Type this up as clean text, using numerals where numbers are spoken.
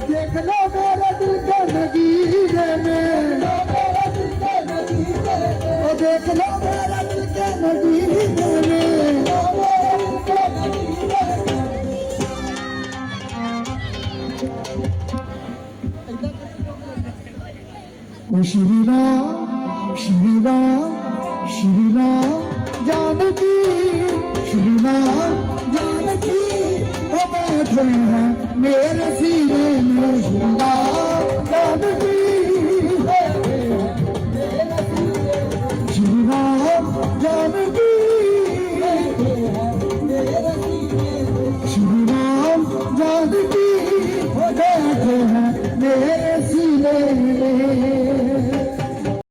देख लो मेरा दिल के नगीने में श्री राम श्री राम श्री राम जानकी